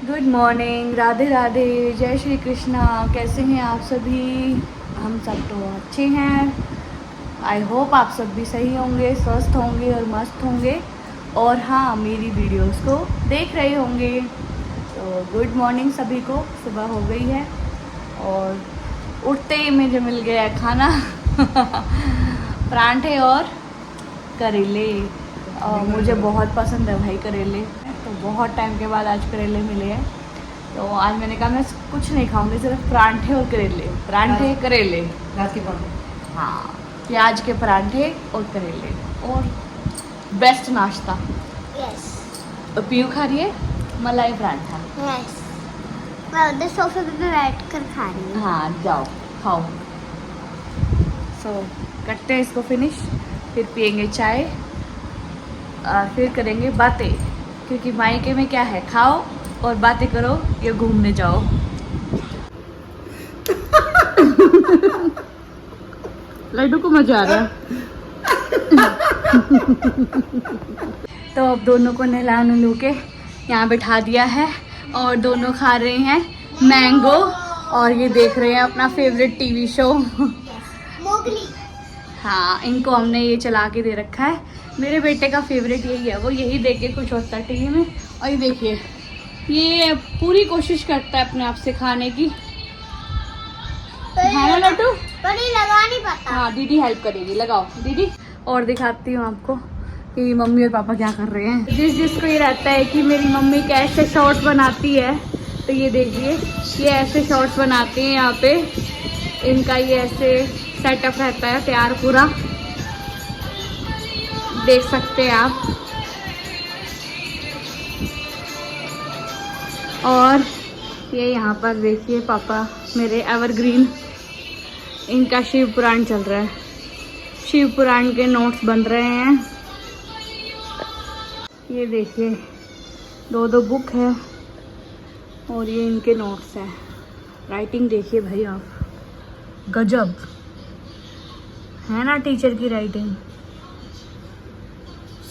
Good morning, Radhe Radhe, जय श्री कृष्णा। कैसे हैं आप सभी? हम सब तो अच्छे हैं। आई होप आप सब भी सही होंगे, स्वस्थ होंगे और मस्त होंगे, और हाँ, मेरी वीडियोस को देख रहे होंगे। तो गुड मॉर्निंग सभी को। सुबह हो गई है और उठते ही मुझे मिल गया है खाना परांठे और करेले। और मुझे बहुत पसंद है भाई करेले, तो बहुत टाइम के बाद आज करेले मिले हैं। तो आज मैंने कहा मैं कुछ नहीं खाऊंगी, सिर्फ परांठे और करेले, परांठे करेले, रात के पराठे। हाँ, प्याज के परांठे और करेले, और बेस्ट नाश्ता। यस तो पीयू खा रही है मलाई परांठा। यस, मैं उधर सोफे पे बैठ कर खा रही हूँ। हाँ, जाओ खाओ। सो करते हैं इसको फिनिश, फिर पियेंगे चाय, फिर करेंगे बातें, क्योंकि मायके में क्या है, खाओ और बातें करो या घूमने जाओ। लड्डू को मजा आ रहा है। तो अब दोनों को नहला नुलू के यहाँ बिठा दिया है, और दोनों खा रहे हैं मैंगो, और ये देख रहे हैं अपना फेवरेट टीवी शो। मोगली। हाँ, इनको हमने ये चला के दे रखा है। मेरे बेटे का फेवरेट यही है, वो यही देख के खुश होता है टीवी में। और ये देखिए, ये पूरी कोशिश करता है अपने आप से खाने की, है ना लड्डू? पर ये लगा नहीं पाता। हाँ, दीदी हेल्प करेगी, लगाओ दीदी। और दिखाती हूँ आपको कि मम्मी और पापा क्या कर रहे हैं। जिसको ये रहता है कि मेरी मम्मी कैसे शॉर्ट्स बनाती है, तो ये देखिए, ये ऐसे शॉर्ट्स बनाते हैं। यहाँ पे इनका ये ऐसे सेटअप रहता है तैयार पूरा, देख सकते हैं आप। और ये यहाँ पर देखिए पापा मेरे एवरग्रीन, इनका शिव पुराण चल रहा है, शिव पुराण के नोट्स बन रहे हैं। ये देखिए, दो बुक है और ये इनके नोट्स हैं। राइटिंग देखिए भाई आप, गजब है ना टीचर की राइटिंग,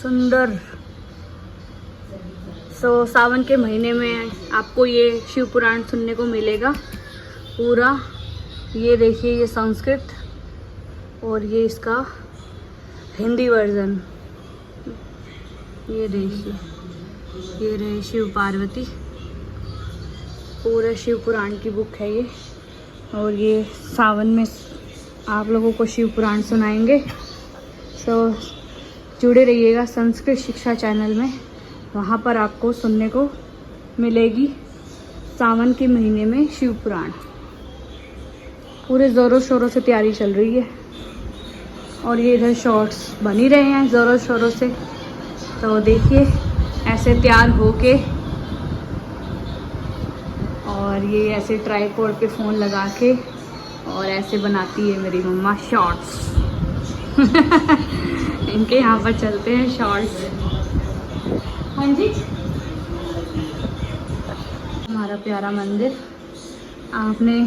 सुंदर। सो सावन के महीने में आपको ये शिव पुराण सुनने को मिलेगा पूरा। ये देखिए, ये संस्कृत और ये इसका हिंदी वर्जन। ये देखिए, ये रहे शिव पार्वती, पूरा शिव पुराण की बुक है ये। और ये सावन में आप लोगों को शिव पुराण सुनाएंगे। सो जुड़े रहिएगा संस्कृत शिक्षा चैनल में, वहाँ पर आपको सुनने को मिलेगी सावन के महीने में शिव पुराण। पूरे ज़ोरों शोरों से तैयारी चल रही है, और ये इधर शॉर्ट्स बन ही रहे हैं ज़ोरों शोरों से। तो देखिए, ऐसे तैयार होके, और ये ऐसे ट्राइपॉड पे फ़ोन लगा के, और ऐसे बनाती है मेरी मम्मा शॉर्ट्स। इनके यहाँ पर चलते हैं शॉर्ट्स। हाँ जी, हमारा प्यारा मंदिर आपने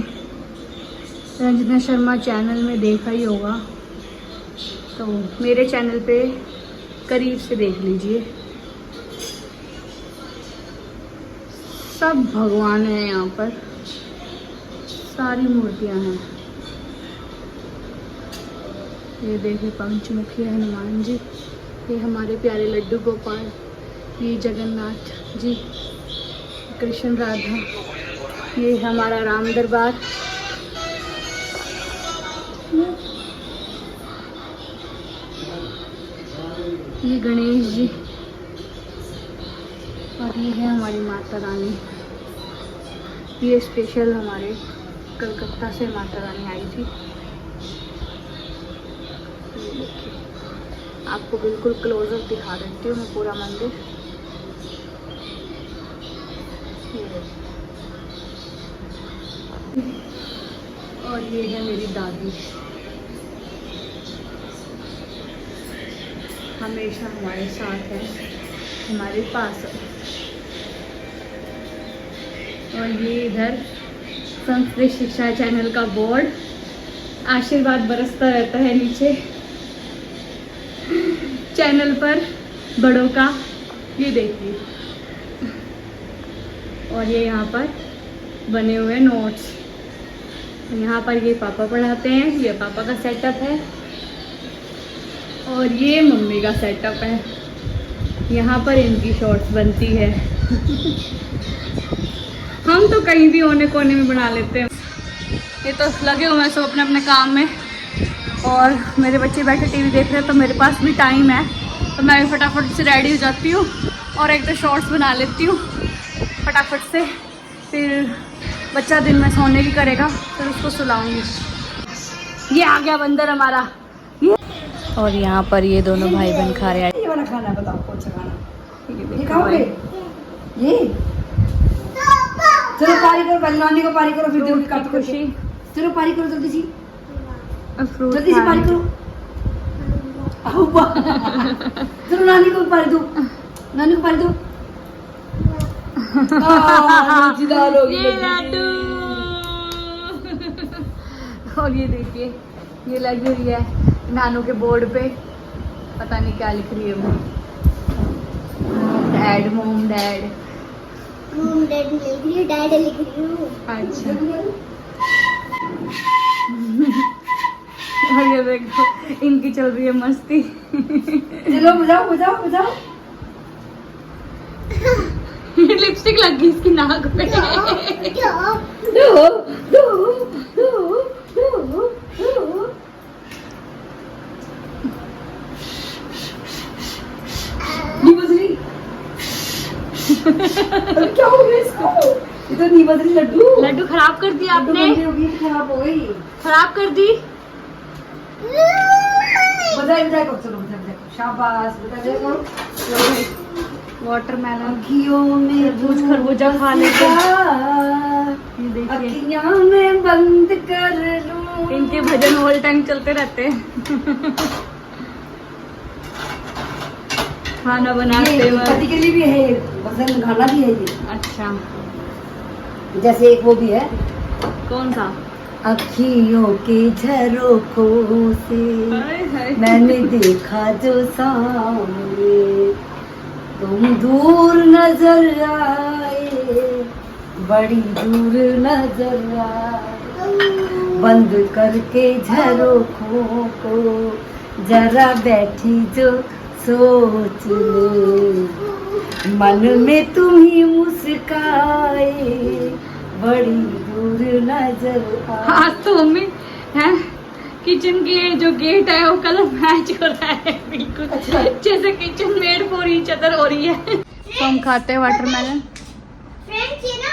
रंजना शर्मा चैनल में देखा ही होगा, तो मेरे चैनल पे करीब से देख लीजिए। सब भगवान हैं यहाँ पर, सारी मूर्तियाँ हैं। ये देखिए, पंचमुखी हनुमान जी, ये हमारे प्यारे लड्डू गोपाल, ये जगन्नाथ जी, कृष्ण राधा, ये हमारा राम दरबार, ये गणेश जी, और ये है हमारी माता रानी। ये स्पेशल हमारे कलकत्ता से माता रानी आई थी। आपको बिल्कुल क्लोजअप दिखा देती हूँ मैं पूरा मंदिर। और ये है मेरी दादी, हमेशा हमारे साथ है, हमारे पास है। और ये इधर संस्कृत शिक्षा चैनल का बोर्ड, आशीर्वाद बरसता रहता है नीचे चैनल पर बड़ों का। ये देखिए, और ये यहाँ पर बने हुए नोट्स। यहाँ पर ये पापा पढ़ाते हैं, ये पापा का सेटअप है और ये मम्मी का सेटअप है। यहाँ पर इनकी शॉर्ट्स बनती है। हम तो कहीं भी कोने कोने में बना लेते हैं। ये तो लगे हुए हैं सब अपने अपने काम में और मेरे बच्चे बैठे टीवी देख रहे हैं, तो मेरे पास भी टाइम है तो मैं भी फटाफट से रेडी हो जाती हूँ और एक दो शॉर्ट्स बना लेती हूँ फटाफट से। फिर बच्चा दिन में सोने की करेगा, फिर उसको सुलाऊंगी। ये आ गया बंदर हमारा ये। और यहाँ पर ये दोनों भाई बहन खा रहे हैं। ये वाला खाना बताओ, कौन सा खाना? ये ये देखो खाओगे? भाई। ये चलो पारी करो, पहले नानी को पारी करो, फिर फ्रूट दूध की काट खुशी। चलो पारी करो जल्दी सी, फ्रूट जल्दी से पारी करो। आओ बा। चलो नानी को पारी दो, नानी को पारी दो। मजेदार हो गई ये लड्डू। और ये देखिए ये लगी हुई है नानू के बोर्ड पे, पता नहीं क्या लिख रही है वो। Dad mom dad. डैड लिख रही हूँ, डैड लिख रही हूँ। अच्छा। और ये देखो इनकी चल रही है मस्ती। चलो बजाओ बजाओ बजाओ। लिपस्टिक लग गई इसकी नाक पे। दो दो दो दो दो दो। नी बजरी। अरे क्या हो गया इसको? ये तो नी बजरी लड्डू। लड्डू खराब कर दिया आपने, खराब हो गई। खराब कर दी। बजाए बजाए करो, चलो बजाए बजाए करो। शाबाश बजाए करो। वाटरमेलन अखियों में तरबूज खरबूजा खा लेते हैं। ये देखिए अखियां में बंद कर लूं। इनके भजन ऑल टाइम चलते रहते हैं। खाना बनाते ये वक्त। पति के लिए भी है, भजन गाना भी है ये। अच्छा जैसे एक वो भी है, कौन सा? अखियों के झरोखों से हाय हाय। मैंने देखा जो सामने, तुम दूर नजर आए, बड़ी दूर नजर आए। बंद करके झरोखों को जरा बैठी जो सोच ले, मन में तुम ही मुस्काए, बड़ी दूर नजर आए। आज तो मम्मी है किचन की जो गेट है वो कलर मैच हो रहा है बिल्कुल। अच्छा। जैसे kitchen made for each other हो रही है। तो हम खाते हैं वाटरमेलन। फ्रेंड्स ये ना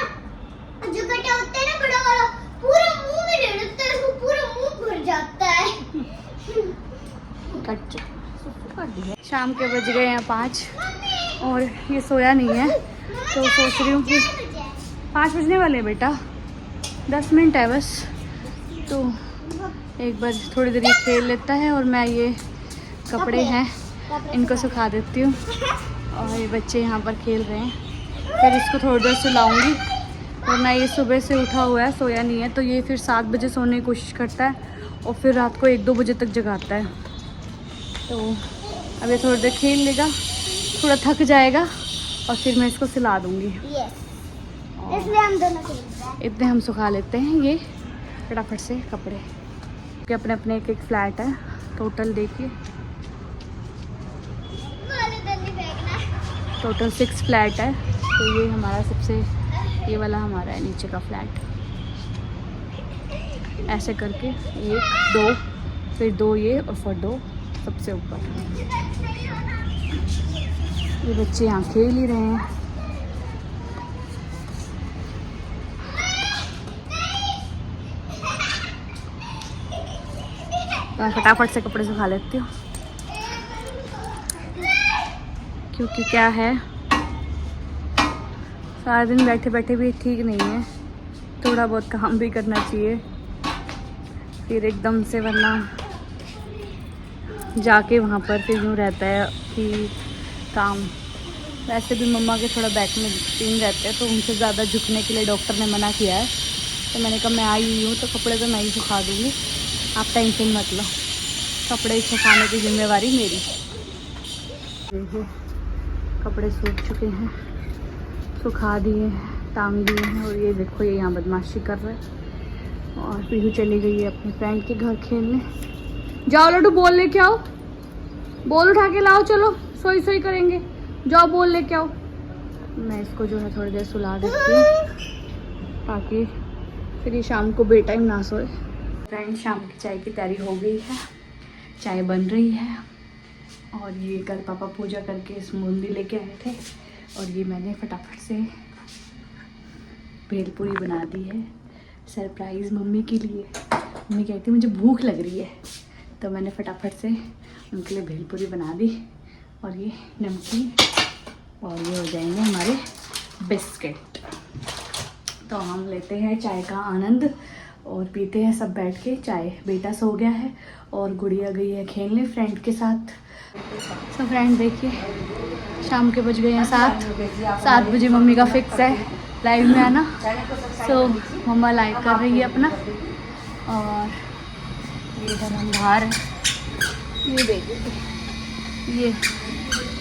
जो कटा होता है ना बड़ा वाला, पूरा मुंह में ले लेता है, उसको पूरा मुंह भर जाता है। शाम के बज गए हैं 5 और ये सोया नहीं है, तो सोच रही हूँ कि 5 बजने वाले हैं बेटा, 10 मिनट है बस। तो एक बार थोड़ी देर ये खेल लेता है और मैं ये कपड़े हैं इनको सुखा देती हूँ। और ये बच्चे यहाँ पर खेल रहे हैं, फिर इसको थोड़ी देर सुलाऊंगी। वरना ये सुबह से उठा हुआ है, सोया नहीं है, तो ये फिर 7 बजे सोने की कोशिश करता है और फिर रात को 1-2 बजे तक जगाता है। तो अब ये थोड़ी देर खेल लेगा, थोड़ा थक जाएगा और फिर मैं इसको सिला दूँगी। इसलिए हम दोनों खेलते हैं। इतने हम सुखा लेते हैं ये फटाफट से कपड़े के। अपने अपने एक फ्लैट है टोटल, देखिए टोटल 6 फ्लैट है। तो ये हमारा सबसे, ये वाला हमारा है नीचे का फ्लैट। ऐसे करके 1 2 फिर 2 ये और फिर 2 सबसे ऊपर। ये बच्चे यहाँ खेल ही रहे हैं। मैं फटाफट से कपड़े सुखा लेती हूँ, क्योंकि क्या है सारा दिन बैठे बैठे भी ठीक नहीं है, थोड़ा बहुत काम भी करना चाहिए। फिर एकदम से वरना जाके वहाँ पर फिर यूँ रहता है कि काम। वैसे भी मम्मा के थोड़ा बैक में पेन रहते हैं, तो उनसे ज़्यादा झुकने के लिए डॉक्टर ने मना किया है। तो मैंने कहा मैं आई हुई हूँ तो कपड़े तो मैं ही सुखा दूँगी, आप टेंशन मत लो, कपड़े सुखाने की जिम्मेवारी मेरी। देखिए कपड़े सूख चुके हैं, सुखा दिए, टांग दिए हैं। और ये देखो ये यहाँ बदमाशी कर रहा है। और पीहू चली गई है अपनी फ्रेंड के घर खेलने। जाओ लड्डू बॉल लेके आओ, बॉल उठा के लाओ, चलो सोई सोई करेंगे, जाओ बॉल लेके आओ। मैं इसको जो है थोड़ी देर सुला देती हूँ ताकि फिर ये शाम को बे टाइम ना सोए। फ्रेंड शाम की चाय की तैयारी हो गई है, चाय बन रही है। और ये कल पापा पूजा करके बूंदी लेके आए थे और ये मैंने फटाफट से भेलपूरी बना दी है सरप्राइज़ मम्मी के लिए। मम्मी कहती मुझे भूख लग रही है, तो मैंने फटाफट से उनके लिए भेलपूरी बना दी। और ये नमकीन और ये हो जाएंगे हमारे बिस्किट। तो हम लेते हैं चाय का आनंद और पीते हैं सब बैठ के चाय। बेटा सो गया है और गुड़िया गई है खेलने फ्रेंड के साथ। तो फ्रेंड देखिए शाम के बज गए हैं 7 बजे मम्मी का फिक्स है लाइव में आना। तो मम्मा लाइव कर रही है अपना। और ये इधर हम बाहर हैं, ये देखिए ये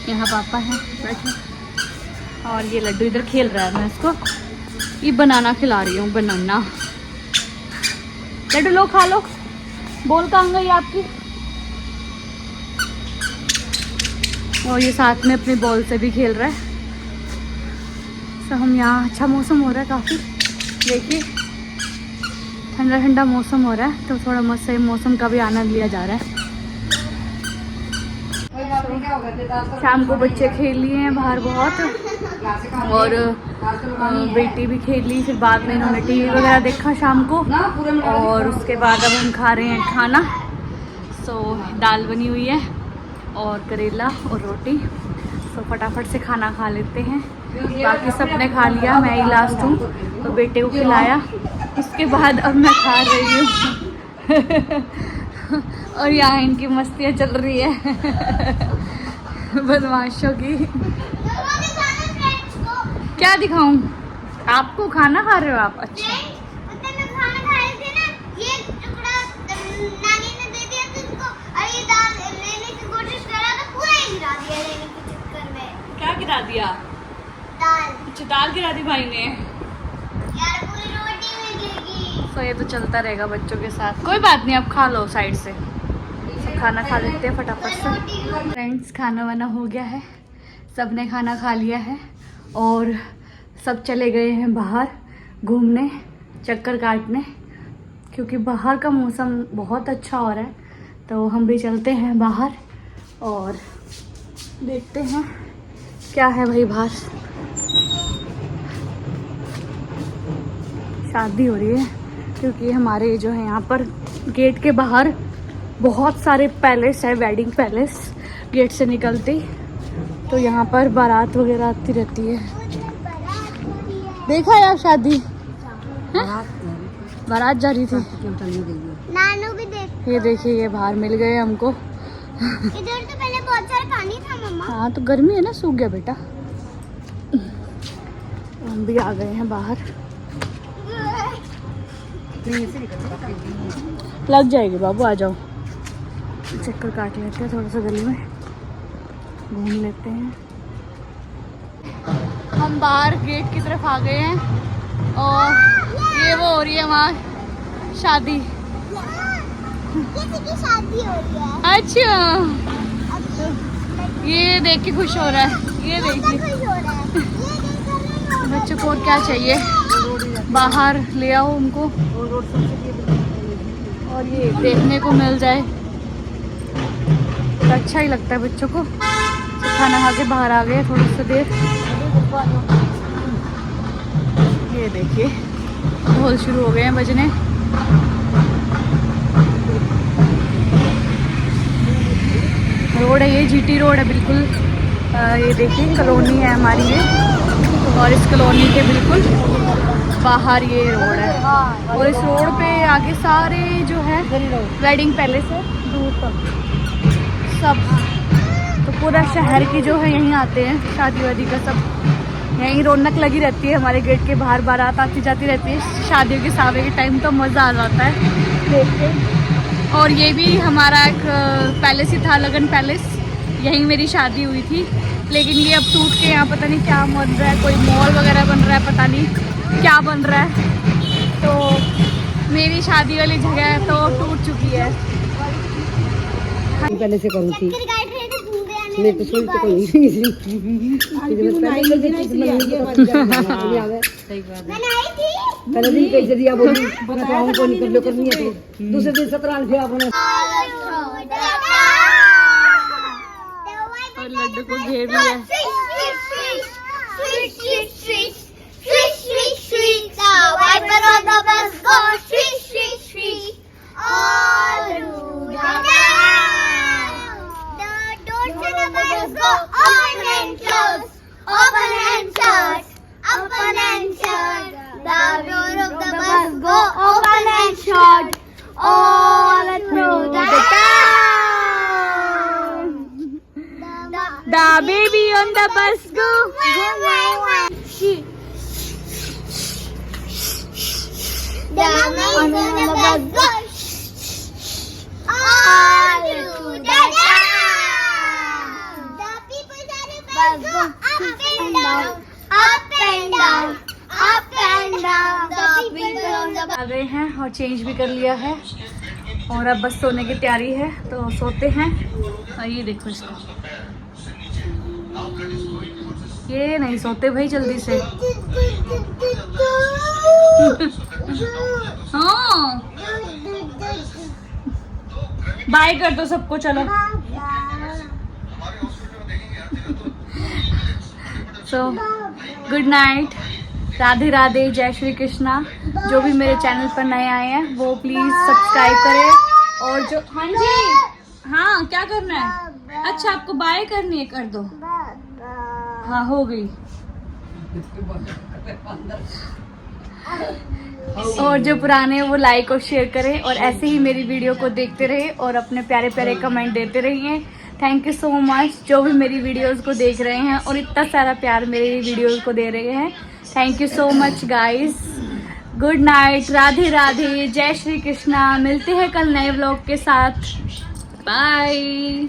यहाँ पापा हैं बैठे और ये लड्डू इधर खेल रहा है। मैं इसको ये बनाना खिला रही हूँ, बनाना। लड्डू लो खा लो, बोल कहाँ गई आपकी। और ये साथ में अपनी बॉल से भी खेल रहा है। तो हम यहाँ अच्छा मौसम हो रहा है काफ़ी, देखिए ठंडा ठंडा मौसम हो रहा है। तो थोड़ा मस्त मौसम का भी आनंद लिया जा रहा है। शाम को बच्चे खेल लिए हैं बाहर बहुत और बेटी भी खेल ली। फिर बाद में इन्होंने टीवी वगैरह देखा शाम को। और उसके बाद अब हम खा रहे हैं खाना। सो दाल बनी हुई है और करेला और रोटी। तो फटाफट से खाना खा लेते हैं। बाकी सब ने खा लिया, मैं ही लास्ट हूँ। तो बेटे को खिलाया, उसके बाद अब मैं खा रही हूँ। और यहाँ इनकी मस्तियाँ चल रही है बदमाशों की। क्या दिखाऊं आपको? खाना खा रहे हो आप? अच्छा खाना खाए थे ना, ये टुकड़ा नानी ने दे दिया तुमको और ये दाल लेने की कोशिश करा तो पूरा ही गिरा दिया लेने के चक्कर में। क्या गिरा दिया? दाल। अच्छा दाल गिरा दी भाई ने यार पूरी रोटी में गिर गई। तो ये तो चलता रहेगा बच्चों के साथ। कोई बात नहीं, आप खा लो साइड से। सब खाना खा लेते हैं फटाफट से। फ्रेंड्स खाना वाना हो गया है, सब ने खाना खा लिया है और सब चले गए हैं बाहर घूमने, चक्कर काटने, क्योंकि बाहर का मौसम बहुत अच्छा हो रहा है। तो हम भी चलते हैं बाहर और देखते हैं क्या है भाई बाहर। शादी हो रही है क्योंकि हमारे जो है यहाँ पर गेट के बाहर बहुत सारे पैलेस है, वेडिंग पैलेस गेट से निकलती। तो यहाँ पर बारात वगैरह आती रहती है। देखा यार शादी बारात जा रही थी। नानू भी देख। ये देखिए ये बाहर मिल गए हमको। इधर तो पहले बहुत सारा पानी था मम्मा। हाँ तो गर्मी है ना, सूख गया बेटा। हम भी आ गए हैं बाहर। लग जाएगी बाबू, आ जाओ। चक्कर काट लेते हैं, थोड़ा सा गली में घूम लेते हैं। हम बाहर गेट की तरफ आ गए हैं और ये वो हो रही है वहाँ शादी। किसी की शादी हो रही है। अच्छा ये देख के खुश हो रहा है। ये देखिए खुश हो रहा है। बच्चों को और क्या चाहिए, बाहर ले आओ उनको और ये देखने को मिल जाए तो अच्छा ही लगता है बच्चों को। तो खाना खा के बाहर आ गए थोड़ी सी देर। ये देखिए ढोल शुरू हो गए हैं बजने। रोड है ये, जीटी रोड है बिल्कुल। ये देखिए कॉलोनी है हमारी ये, और इस कॉलोनी के बिल्कुल बाहर ये रोड है। और इस रोड पे आगे सारे जो है वेडिंग पैलेस है दूर तक सब। तो पूरा शहर की जो है यहीं आते हैं, शादी वादी का सब यहीं रौनक लगी रहती है। हमारे गेट के बाहर बारात आती जाती रहती है शादियों के सावे के टाइम, तो मज़ा आ जाता है देख के। और ये भी हमारा एक पैलेस ही था, लगन पैलेस। यहीं मेरी शादी हुई थी, लेकिन ये अब टूट के यहाँ पता नहीं क्या बन रहा है, कोई मॉल वगैरह बन रहा है, पता नहीं क्या बन रहा है। तो मेरी शादी वाली जगह तो टूट चुकी है। पहले से करूँ थी चक्कर काट रहे थे घूमने आने मैं तो सोच तो कोई नहीं मैंने आई थी पहले दिन कैसे दिया बोली बताऊं को निकल लो करनी है तो दूसरे दिन 17 फिर आपने और लड्डू को घेर लिया। The baby on the bus go. The baby on the bus go. All through the town. The people on the bus go up and down, up and down, up and down. The people on the bus. आ गए हैं और change भी कर लिया है और अब बस सोने की तैयारी है, तो सोते हैं। और ये देखो इसको, ये नहीं सोते भाई जल्दी से। हाँ बाय कर दो सबको, चलो। So good night, Radhe Radhe, जय श्री कृष्णा। जो भी मेरे चैनल पर नए आए हैं वो प्लीज सब्सक्राइब करें। और जो हाँ जी हाँ क्या करना है? अच्छा आपको बाय करनी है, कर दो। हाँ हो गई। और जो पुराने वो लाइक और शेयर करें और ऐसे ही मेरी वीडियो को देखते रहे और अपने प्यारे प्यारे कमेंट देते रहिए। थैंक यू सो मच जो भी मेरी वीडियोस को देख रहे हैं और इतना सारा प्यार मेरी वीडियोस को दे रहे हैं। Thank you so much guys. Good night, Radhe Radhe, जय श्री कृष्णा। मिलते हैं कल नए व्लॉग के साथ। बाय।